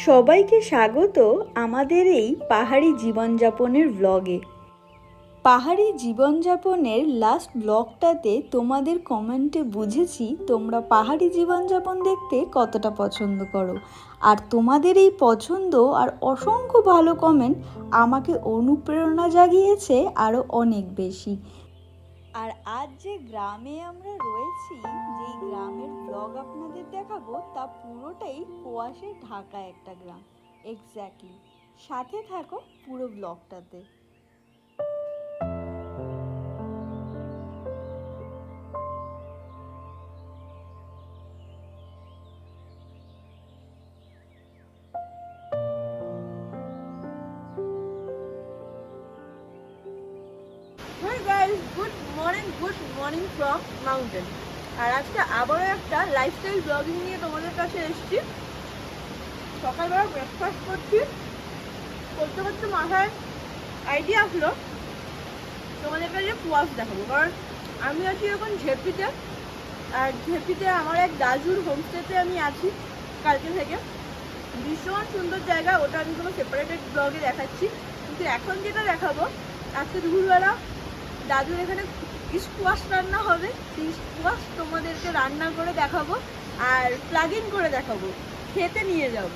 সবাইকে স্বাগত আমাদের এই পাহাড়ি জীবনযাপনের ব্লগে। পাহাড়ি জীবনযাপনের লাস্ট ব্লগটাতে তোমাদের কমেন্টে বুঝেছি তোমরা পাহাড়ি জীবনযাপন দেখতে কতটা পছন্দ করো, আর তোমাদের এই পছন্দ আর অসংখ্য ভালো কমেন্ট আমাকে অনুপ্রেরণা জাগিয়েছে আরও অনেক বেশি। আর আজ যে গ্রামে আমরা রয়েছি, যেই গ্রামের ব্লগ আপনাদের দেখাবো তা পুরোটাই কুয়াশায় ঢাকা একটা গ্রাম। এক্স্যাক্টলি, সাথে থাকো পুরো ব্লগটাতে। Hi guys, good morning from mountain. আর আজকে আবারও একটা লাইফস্টাইল ব্লগিং নিয়ে তোমাদের কাছে এসেছি। সকালবেলা ব্রেকফাস্ট করতে করতে মাথায় আইডিয়া আসলো তোমাদের কাছে কুয়াশ দেখাবো, কারণ আমি আছি এখন ঝেপিতে, আর ঝেপিতে আমার এক দাজুর হোমস্টেতে আমি আছি কালকে থেকে। ভীষণ সুন্দর জায়গা, ওটা আমি কোনো সেপারেটেড ব্লগে দেখাচ্ছি, কিন্তু এখন যেটা দেখাবো আজকে দুপুরবেলা দাদুর এখানে স্কোয়াশ রান্না হবে, সেই স্কোয়াশ তোমাদেরকে রান্না করে দেখাবো আর প্লাগ ইন করে দেখাবো, খেতে নিয়ে যাব।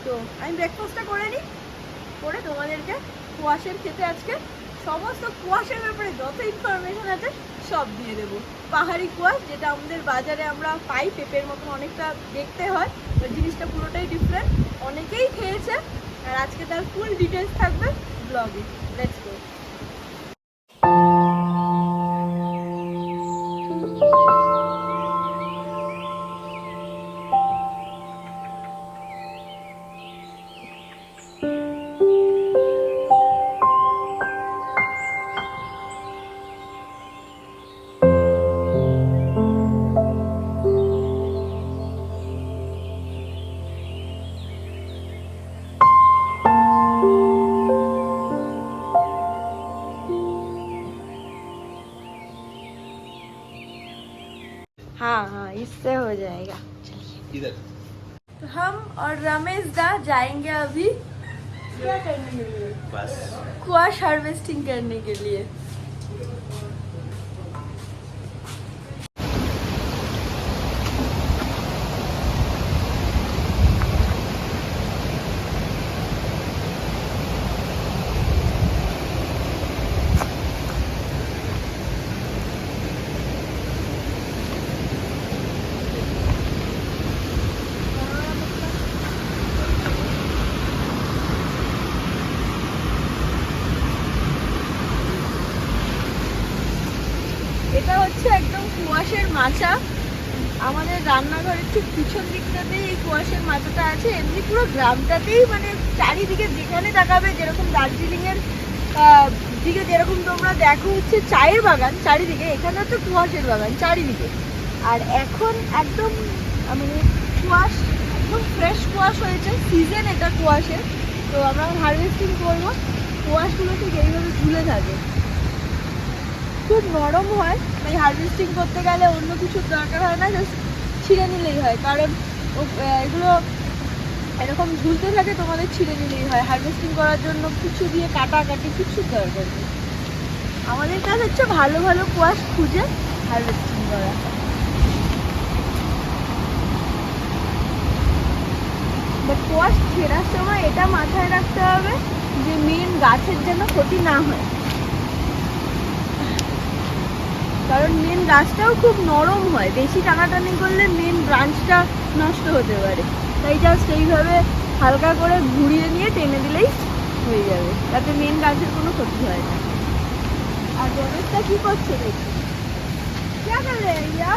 তো আমি ব্রেকফাস্টটা করে নিই, করে তোমাদেরকে কুয়াশের খেতে আজকে সমস্ত কুয়াশের ব্যাপারে যত ইনফরমেশন আছে সব দিয়ে দেবো। পাহাড়ি কুয়াশ, যেটা আমাদের বাজারে আমরা পাই পেঁপের মতন অনেকটা দেখতে হয়, ওই জিনিসটা পুরোটাই ডিফারেন্ট, অনেকেই খেয়েছে, আর আজকে তার ফুল ডিটেলস থাকবে ব্লগে। Let's go. हाँ, इससे हो जाएगा। इधर तो हम और रमेश दा जाएंगे अभी क्या करने के लिए? बस कुआश हार्वेस्टिंग करने के लिए। এটা হচ্ছে একদম কুয়াশের মাচা, আমাদের রান্নাঘরের ঠিক পিছন দিকটাতেই এই কুয়াশের মাচাটা আছে। এমনি পুরো গ্রামটাতেই মানে চারিদিকে যেখানে তাকাবে, যেরকম দার্জিলিংয়ের দিকে যেরকম তোমরা দেখো হচ্ছে চায়ের বাগান চারিদিকে, এখানে তো কুয়াশের বাগান চারিদিকে। আর এখন একদম মানে কুয়াশ, একদম ফ্রেশ কুয়াশ হয়েছে, সিজন এটা কুয়াশের। তো আমরা হারভেস্টিং করবো, কুয়াশগুলো ঠিক এইভাবে ঝুলে থাকে, খুব নরম হয়। এই হারভেস্টিং করতে গেলে অন্য কিছুর দরকার হয় না, জাস্ট ছিঁড়ে নিলেই হয়, কারণ এগুলো এরকম ঝুলতে থাকে, তোমাদের ছিঁড়ে নিলেই হয়। হারভেস্টিং করার জন্য কিছু দিয়ে কাটাকাটি কিছুর দরকার নেই। আমাদের কাজ হচ্ছে ভালো ভালো কুয়াশ খুঁজে হারভেস্টিং করা। বাট কুয়াশ ছেঁড়ার সময় এটা মাথায় রাখতে হবে যে মেন গাছের যেন ক্ষতি না হয়, কারণ মেন গাছটাও খুব নরম হয়, বেশি টানাটানি করলে মেন ব্রাঞ্চটা নষ্ট হতে পারে। তাই জাস্ট এইভাবে হালকা করে ঘুরিয়ে নিয়ে টেনে দিলেই হয়ে যাবে, তাতে মেন গাছের কোনো ক্ষতি হয় না। আর রমেশটা কি করছে দেখি, क्या कर रहे हैं भैया?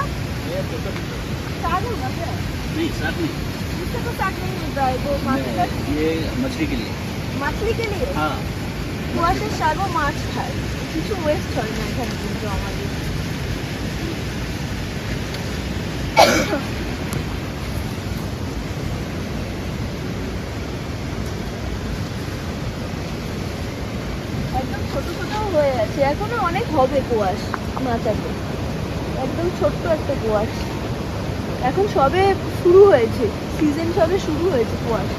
साग होगा क्या? नहीं साथ नहीं, इससे तो साग नहीं होता है, वो ये मछली के लिए। মাছলি के लिए। हाँ কুয়াশের শাকও মাছ খায়, কিছু ওয়েস্ট হয় না এখানে কিন্তু আমাদের। একদম ছোট ছোট হয়ে আছে, এখনো অনেক হবে কুয়াশ মাচাতে, একদম ছোট্ট একটা কুয়াশ, এখন সবে শুরু হয়েছে, সিজন সবে শুরু হয়েছে কুয়াশ।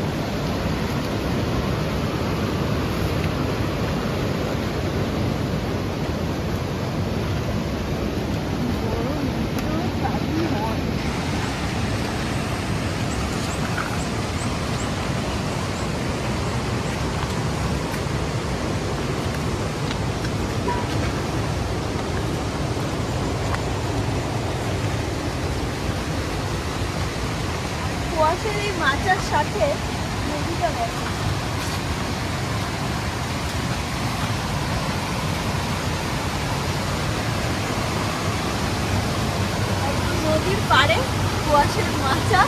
সাথে নদীটা দেখো। নদীর পাড়ে কুয়াশার মাচা।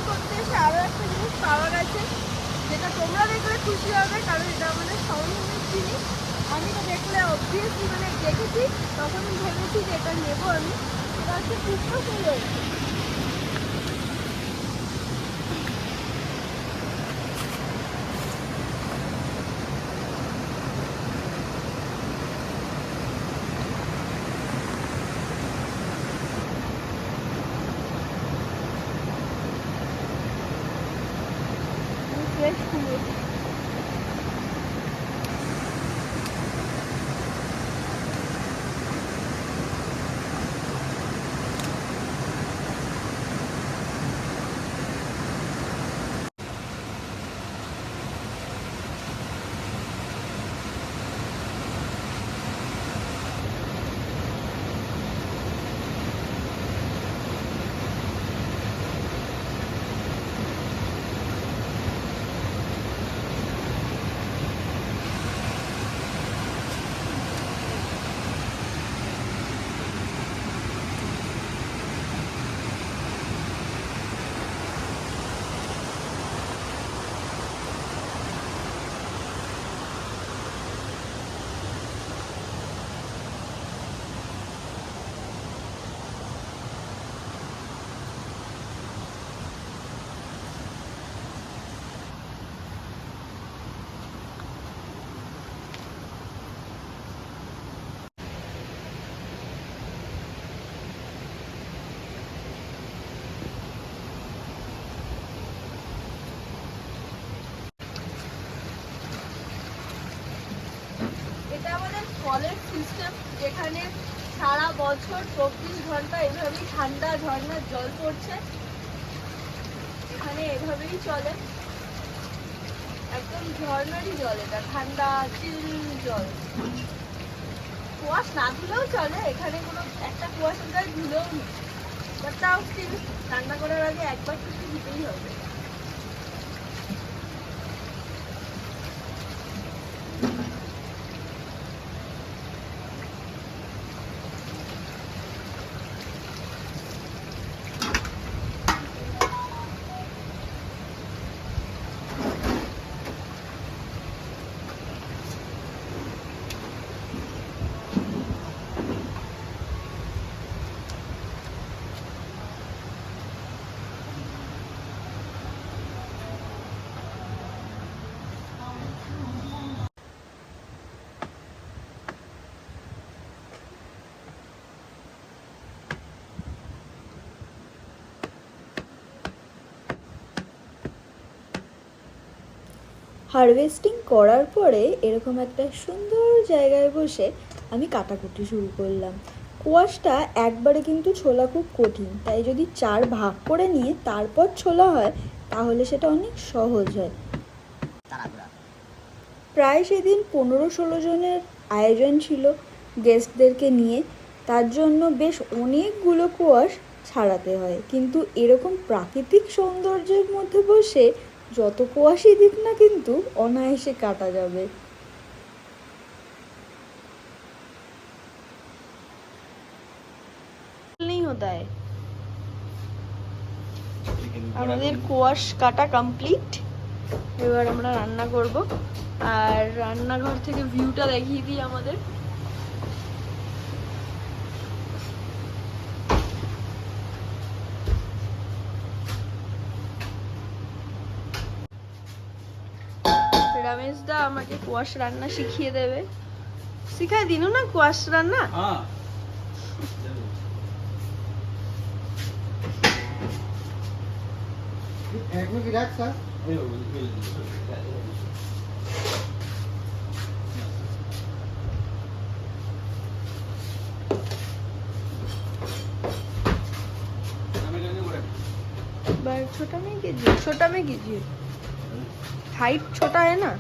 করতে এসে আরো একটা জিনিস পাওয়া গেছে, যেটা তোমরা দেখলে খুশি হবে, কারণ এটা আমাদের সরঞ্জামের জিনিস। আমি তো দেখলে অবভিয়াসলি মানে দেখেছি, তখন ভেবেছি যে এটা নেবো আমি। এটা হচ্ছে পুষ্পসুন্দর। ফ্রেশ ফুল। এটা আমাদের ফলের সিস্টেম, যেখানে সারা বছর 24 ঘন্টা এভাবেই ঠান্ডা ঝর্ণার জল পড়ছে। এখানে এভাবেই চলে, একদম ঝর্ণারই জল। এটা ঠান্ডা চিল জল। কুয়াশ না ধুলেও চলে, এখানে কোনো একটা কুয়াশার গায়ে ধুলেও নেই, বাট তাও স্টিল রান্না করার আগে একবার কিছু দিতেই হবে। হারভেস্টিং করার পরে এরকম একটা সুন্দর জায়গায় বসে আমি কাটাকুটি শুরু করলাম। কোয়াশটা একবারে কিন্তু ছোলা খুব কঠিন, তাই যদি 4 ভাগ করে নিয়ে তারপর ছোলা হয় তাহলে সেটা অনেক সহজ হয়। প্রায় সেদিন 15-16 জনের আয়োজন ছিল গেস্টদেরকে নিয়ে, তার জন্য বেশ অনেকগুলো কোয়াশ ছাড়াতে হয়। কিন্তু এরকম প্রাকৃতিক সৌন্দর্যের মধ্যে বসে যত কুয়াশই দিক না কিন্তু অনায়াসে কাটা যাবে। আমাদের কুয়াশ কাটা কমপ্লিট। এবার আমরা রান্না করব, আর রান্নাঘর থেকে ভিউটা দেখিয়ে দিই আমাদের। রমেশ দা আমাকে কুয়াশ রান্না শিখিয়ে দেবে। सिखाई दिनु ना कुआश रान्ना हाँ एक में विराट का छोटा में कीजिए हाइट छोटा है ना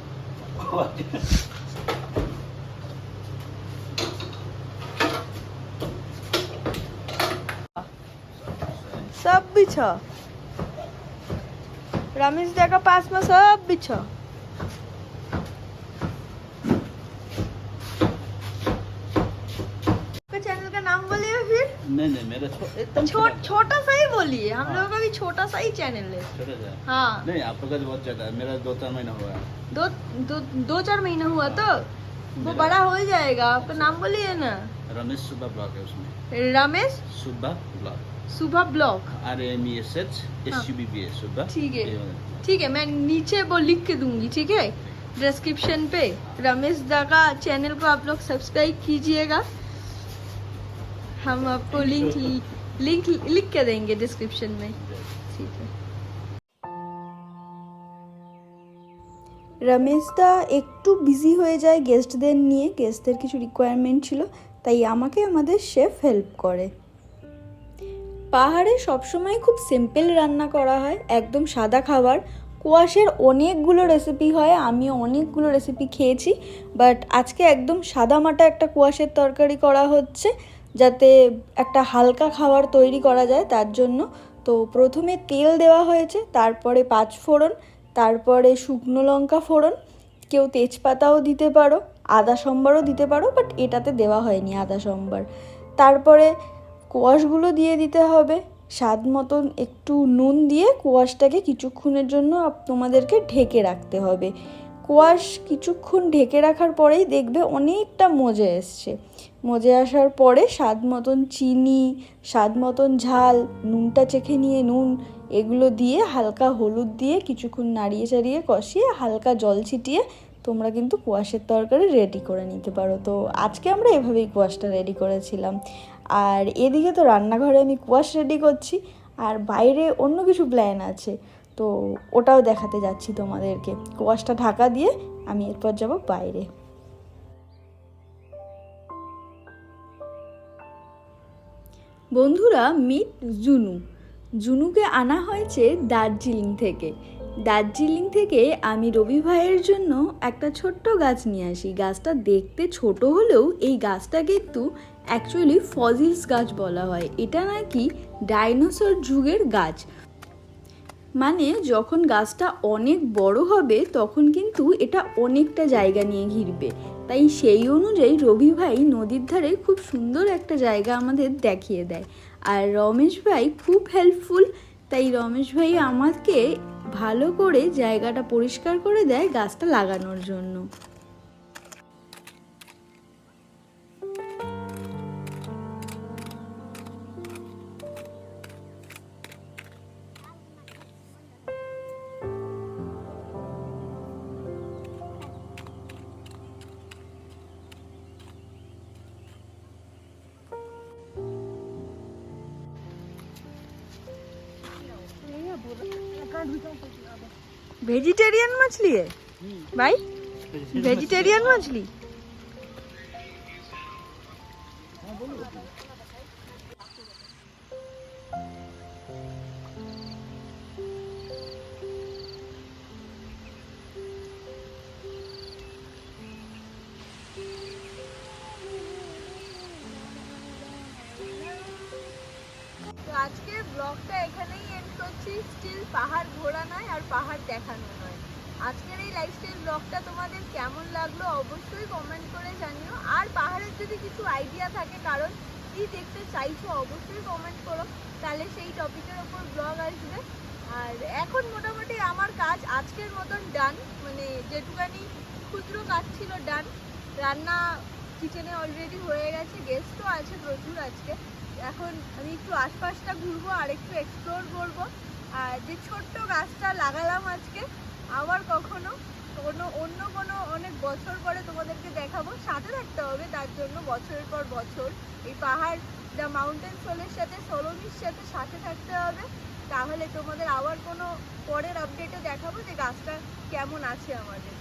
सब भी छ रमेश दा का पास में सब भी छ चैनल का नाम बोलिए फिर नहीं मेरा एकदम छोटा सा ही बोलिए हम लोगों का भी छोटा सा ही चैनल है छोटा सा हाँ नहीं आप लोग का तो बहुत ज्यादा है मेरा 2-4 महीना हुआ है 2-4 महीना हुआ तो वो बड़ा हो जाएगा आपका नाम बोलिए ना रमेश सुब्बा ब्लॉग है उसमें रमेश सुब्बा ब्लॉग सुबह ब्लॉग RAMESH सुब्बा ठीक है मैं नीचे वो लिख के दूंगी ठीक है डिस्क्रिप्शन पे रमेश दा का चैनल को आप लोग सब्सक्राइब कीजिएगा हम आपको लिंक लिख के देंगे डिस्क्रिप्शन में ठीक है রমেশ দা একটু বিজি হয়ে যায় গেস্টদের নিয়ে, গেস্টদের কিছু রিকোয়ারমেন্ট ছিল, তাই আমাকে আমাদের শেফ হেল্প করে। পাহাড়ে সবসময় খুব সিম্পল রান্না করা হয়, একদম সাদা খাবার। কুয়াশের অনেকগুলো রেসিপি হয়, আমিও অনেকগুলো রেসিপি খেয়েছি, বাট আজকে একদম সাদামাটা একটা কুয়াশের তরকারি করা হচ্ছে, যাতে একটা হালকা খাবার তৈরি করা যায় তার জন্য। তো প্রথমে তেল দেওয়া হয়েছে, তারপরে 5 ফোড়ন, তারপরে শুকনো লঙ্কা ফোড়ন, কেউ তেজপাতাও দিতে পারো, আদা সম্বারও দিতে পারো, বাট এটাতে দেওয়া হয়নি আদা সম্বার। তারপরে কোয়াশগুলো দিয়ে দিতে হবে, স্বাদ মতন একটু নুন দিয়ে কোয়াশটাকে কিছুক্ষণের জন্য তোমাদেরকে ঢেকে রাখতে হবে। কোয়াশ কিছুক্ষণ ঢেকে রাখার পরেই দেখবে অনেকটা মজে এসছে। মজে আসার পরে স্বাদ মতন চিনি, স্বাদ মতন ঝাল, নুনটা চেখে নিয়ে নুন, এগুলো দিয়ে হালকা হলুদ দিয়ে কিছুক্ষণ নাড়িয়ে চাড়িয়ে কষিয়ে হালকা জল ছিটিয়ে তোমরা কিন্তু কোয়াশের তরকারি রেডি করে নিতে পারো। তো আজকে আমরা এভাবেই কোয়াশটা রেডি করেছিলাম। আর এদিকে তো রান্নাঘরে আমি কোয়াশ রেডি করছি, আর বাইরে অন্য কিছু প্ল্যান আছে, তো ওটাও দেখাতে যাচ্ছি তোমাদেরকে। কোয়াশটা ঢাকা দিয়ে আমি এরপর যাব বাইরে। বন্ধুরা, মিট জুনু। জুনুকে আনা হয়েছে দার্জিলিং থেকে। দার্জিলিং থেকে আমি রবি ভাইয়ের জন্য একটা ছোট্ট গাছ নিয়ে আসি। গাছটা দেখতে ছোট হলেও এই গাছটা কিন্তু অ্যাকচুয়ালি ফসিলস গাছ বলা হয়। এটা নাকি ডাইনোসর যুগের গাছ, মানে যখন গাছটা অনেক বড় হবে তখন কিন্তু এটা অনেকটা জায়গা নিয়ে ঘিরবে। তাই সেই অনুযায়ী রবি ভাই নদীর ধারে খুব সুন্দর একটা জায়গা আমাদের দেখিয়ে দেয়। আর রমেশ ভাই খুব হেল্পফুল, তাই রমেশ ভাই আমাকে ভালো করে জায়গাটা পরিষ্কার করে দেয় গাছটা লাগানোর জন্য। वेजिटेरियन मछली है भाई, वेजिटेरियन मछली। তো আজকের ব্লগটা এখানেই এন্ড করছি। স্টিল পাহাড় ঘোরা নয় আর পাহাড় দেখানো নয়। আজকের এই লাইফস্টাইল ব্লগটা তোমাদের কেমন লাগলো অবশ্যই কমেন্ট করে জানিও। আর পাহাড়ের যদি কিছু আইডিয়া থাকে, কারণ কি দেখতে চাইছো অবশ্যই কমেন্ট করো, তাহলে সেই টপিকের ওপর ব্লগ আসবে। আর এখন মোটামুটি আমার কাজ আজকের মতন ডান, মানে যেটুকানি ক্ষুদ্র কাজ ছিল ডান। রান্না কিচেনে অলরেডি হয়ে গেছে, গেস্টও আছে প্রচুর আজকে। এখন আমি একটু আশপাশটা ঘুরবো আর একটু এক্সপ্লোর করবো। আর যে ছোট্ট গাছটা লাগালাম আজকে, আবার কখনো অন্য কোনো অনেক বছর পরে তোমাদেরকে দেখাবো। সাথে থাকতে হবে তার জন্য বছরের পর বছর এই পাহাড় দ্য মাউন্টেন সোলের সাথে, সোলমির সাথে থাকতে হবে। তাহলে তোমাদের আবার কোনো পরের আপডেটে দেখাবো যে গাছটা কেমন আছে আমাদের।